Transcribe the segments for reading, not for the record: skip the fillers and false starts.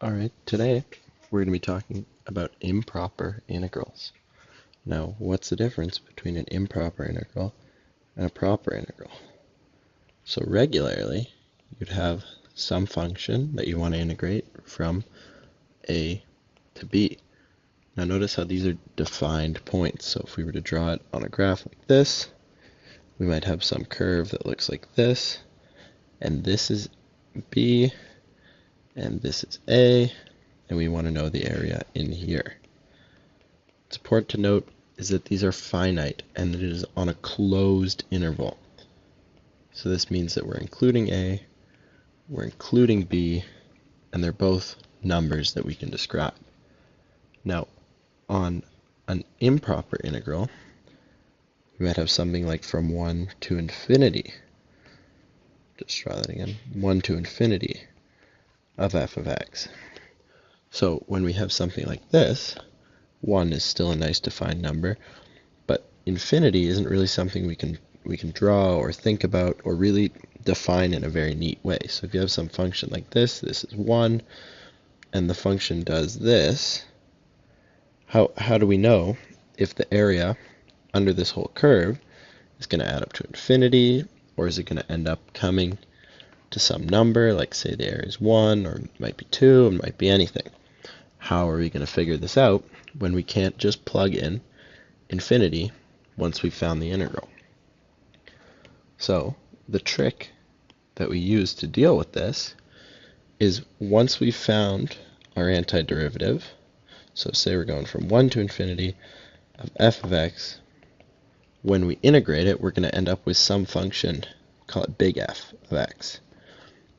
Alright, today we're going to be talking about improper integrals. Now, what's the difference between an improper integral and a proper integral? So regularly, you'd have some function that you want to integrate from a to b. Now notice how these are defined points. So if we were to draw it on a graph like this, we might have some curve that looks like this, and this is b, and this is a, and we want to know the area in here. What's important to note is that these are finite and it is on a closed interval. So this means that we're including a, we're including b, and they're both numbers that we can describe. Now, on an improper integral, we might have something like from 1 to infinity. Just try that again. 1 to infinity of f of x. So when we have something like this, 1 is still a nice defined number, but infinity isn't really something we can draw or think about or really define in a very neat way. So if you have some function like this is 1, and the function does this, how do we know if the area under this whole curve is going to add up to infinity, or is it going to end up coming to some number, like say the area is 1, or it might be 2, it might be anything? How are we going to figure this out when we can't just plug in infinity once we've found the integral? So the trick that we use to deal with this is once we've found our antiderivative, so say we're going from 1 to infinity of f of x, when we integrate it, we're going to end up with some function, call it big F of x.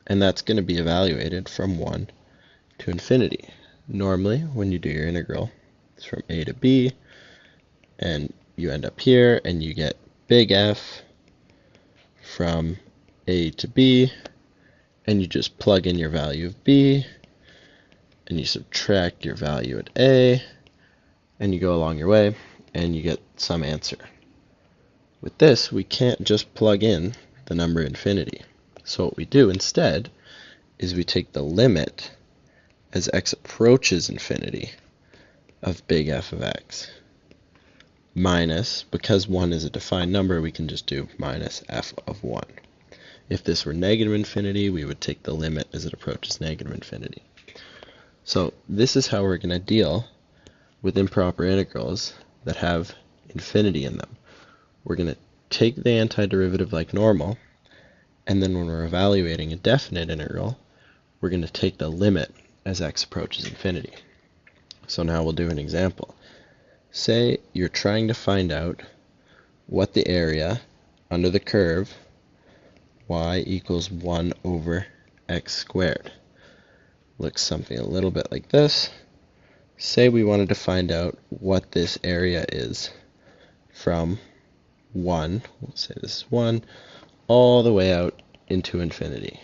And that's going to be evaluated from 1 to infinity. Normally, when you do your integral, it's from a to b, and you end up here, and you get big F from a to b, and you just plug in your value of b, and you subtract your value at a, and you go along your way, and you get some answer. With this, we can't just plug in the number infinity. So what we do instead is we take the limit as x approaches infinity of big F of x minus, because 1 is a defined number, we can just do minus f of 1. If this were negative infinity, we would take the limit as it approaches negative infinity. So this is how we're going to deal with improper integrals that have infinity in them. We're going to take the antiderivative like normal, and then when we're evaluating a definite integral, we're going to take the limit as x approaches infinity. So now we'll do an example. Say you're trying to find out what the area under the curve y equals 1 over x squared. Looks something a little bit like this. Say we wanted to find out what this area is from 1, we'll say this is 1, all the way out into infinity.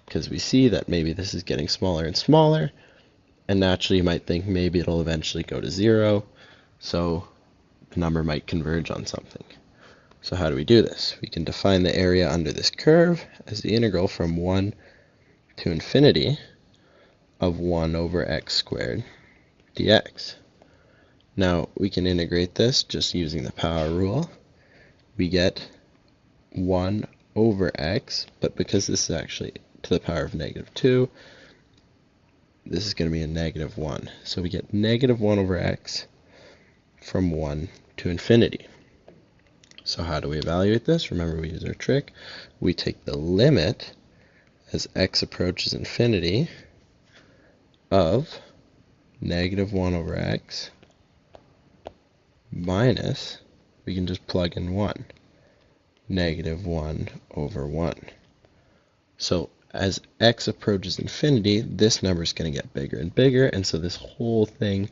Because we see that maybe this is getting smaller and smaller, and naturally you might think maybe it'll eventually go to 0, so the number might converge on something. So how do we do this? We can define the area under this curve as the integral from 1 to infinity of 1 over x squared dx. Now we can integrate this just using the power rule. We get 1 over x, but because this is actually to the power of negative 2, this is going to be a negative 1. So we get negative 1 over x from 1 to infinity. So how do we evaluate this? Remember, we use our trick. We take the limit as x approaches infinity of negative 1 over x minus, we can just plug in 1, negative 1 over 1. So as x approaches infinity, this number is going to get bigger and bigger, and so this whole thing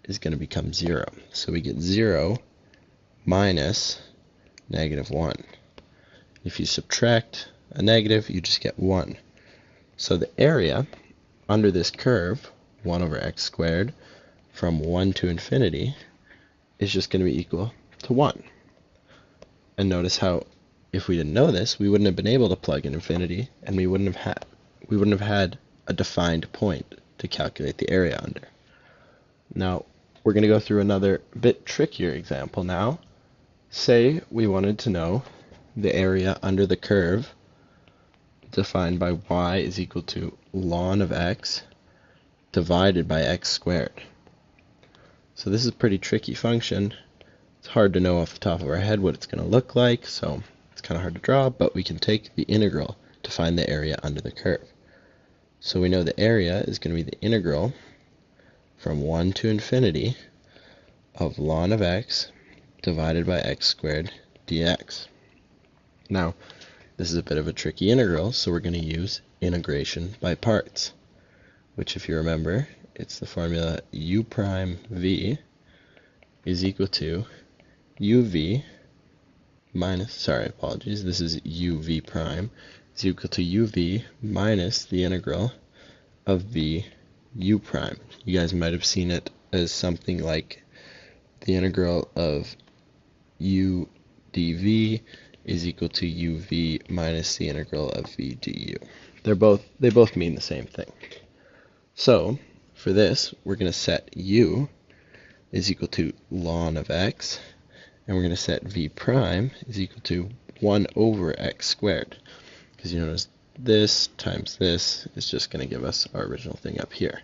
is going to become 0. So we get 0 minus negative 1. If you subtract a negative, you just get 1. So the area under this curve, 1 over x squared, from 1 to infinity, is just going to be equal to 1. And notice how if we didn't know this, we wouldn't have been able to plug in infinity, and we wouldn't have had a defined point to calculate the area under. Now, we're going to go through another bit trickier example now. Say we wanted to know the area under the curve defined by y is equal to ln of x divided by x squared. So this is a pretty tricky function. It's hard to know off the top of our head what it's going to look like, so it's kind of hard to draw, but we can take the integral to find the area under the curve. So we know the area is going to be the integral from 1 to infinity of ln of x divided by x squared dx. Now, this is a bit of a tricky integral, so we're going to use integration by parts, which, if you remember, it's the formula u prime v is equal to uv minus, sorry, apologies, this is uv prime is equal to uv minus the integral of v u prime. You guys might have seen it as something like the integral of u dv is equal to uv minus the integral of v du. They both mean the same thing. So for this, we're going to set u is equal to ln of x, and we're going to set v prime is equal to 1 over x squared, because you notice this times this is just going to give us our original thing up here.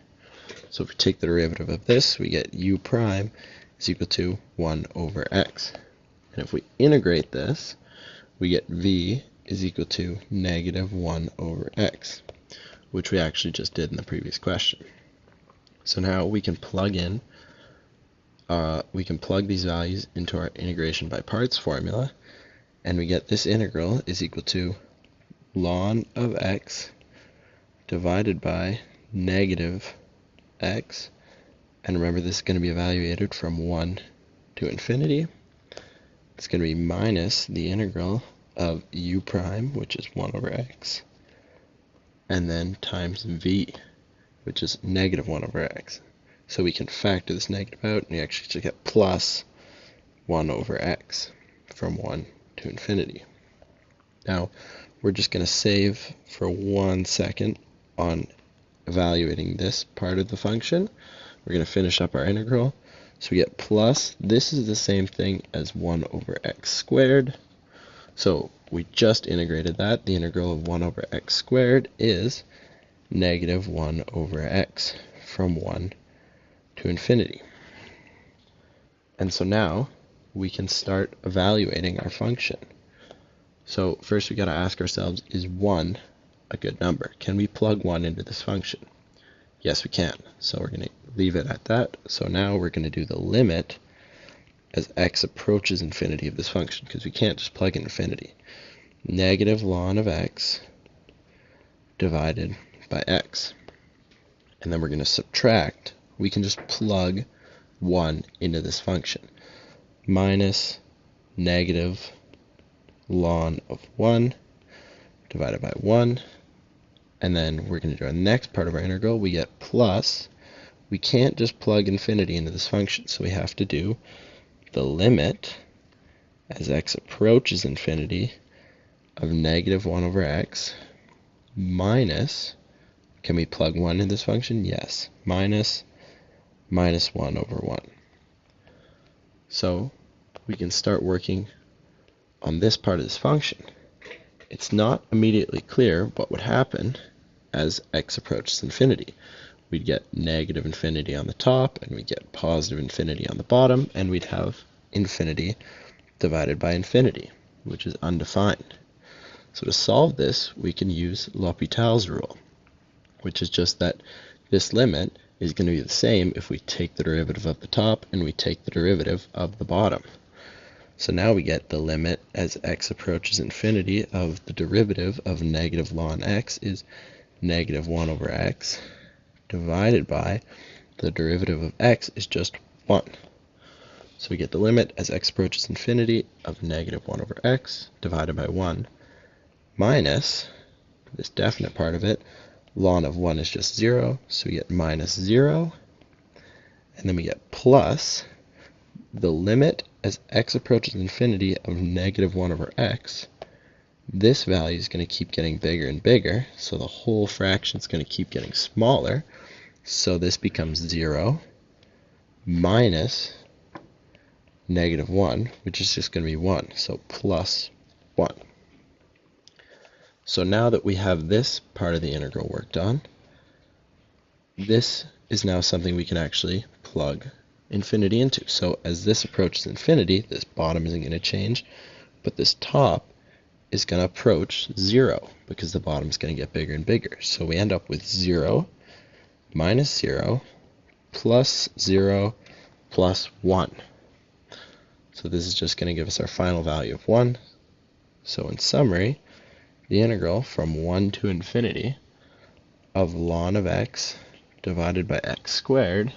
So if we take the derivative of this, we get u prime is equal to 1 over x. And if we integrate this, we get v is equal to negative 1 over x, which we actually just did in the previous question. So now we can plug these values into our integration by parts formula, and we get this integral is equal to ln of x divided by negative x, and remember this is going to be evaluated from 1 to infinity. It's going to be minus the integral of u prime, which is 1 over x, and then times v, which is negative 1 over x. So we can factor this negative out, and we actually should get plus 1 over x from 1 to infinity. Now, we're just going to save for 1 second on evaluating this part of the function. We're going to finish up our integral. So we get plus, this is the same thing as 1 over x squared. So we just integrated that. The integral of 1 over x squared is negative 1 over x from 1 to infinity. And so now we can start evaluating our function. So first we got to ask ourselves, is 1 a good number? Can we plug 1 into this function? Yes, we can. So we're going to leave it at that. So now we're going to do the limit as x approaches infinity of this function, because we can't just plug in infinity. Negative ln of x divided by x. And then we're going to subtract. We can just plug 1 into this function. Minus negative ln of 1 divided by 1. And then we're going to do our next part of our integral. We get plus. We can't just plug infinity into this function, so we have to do the limit as x approaches infinity of negative 1 over x minus, can we plug 1 in this function? Yes. Minus 1 over 1. So we can start working on this part of this function. It's not immediately clear what would happen as x approaches infinity. We'd get negative infinity on the top, and we'd get positive infinity on the bottom, and we'd have infinity divided by infinity, which is undefined. So to solve this, we can use L'Hopital's rule, which is just that this limit is going to be the same if we take the derivative of the top and we take the derivative of the bottom. So now we get the limit as x approaches infinity of the derivative of negative ln x is negative 1 over x divided by the derivative of x is just 1. So we get the limit as x approaches infinity of negative 1 over x divided by 1 minus this definite part of it. Ln of 1 is just 0, so we get minus 0. And then we get plus the limit as x approaches infinity of negative 1 over x. This value is going to keep getting bigger and bigger, so the whole fraction is going to keep getting smaller. So this becomes 0 minus negative 1, which is just going to be 1, so plus 1. So now that we have this part of the integral worked on, this is now something we can actually plug infinity into. So as this approaches infinity, this bottom isn't going to change, but this top is going to approach 0 because the bottom is going to get bigger and bigger. So we end up with 0 minus 0 plus 0 plus 1. So this is just going to give us our final value of 1. So in summary, the integral from 1 to infinity of ln of x divided by x squared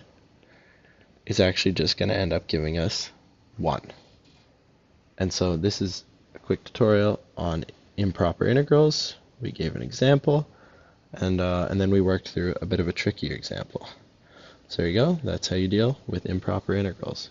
is actually just going to end up giving us 1. And so this is a quick tutorial on improper integrals. We gave an example, and then we worked through a bit of a trickier example. So there you go. That's how you deal with improper integrals.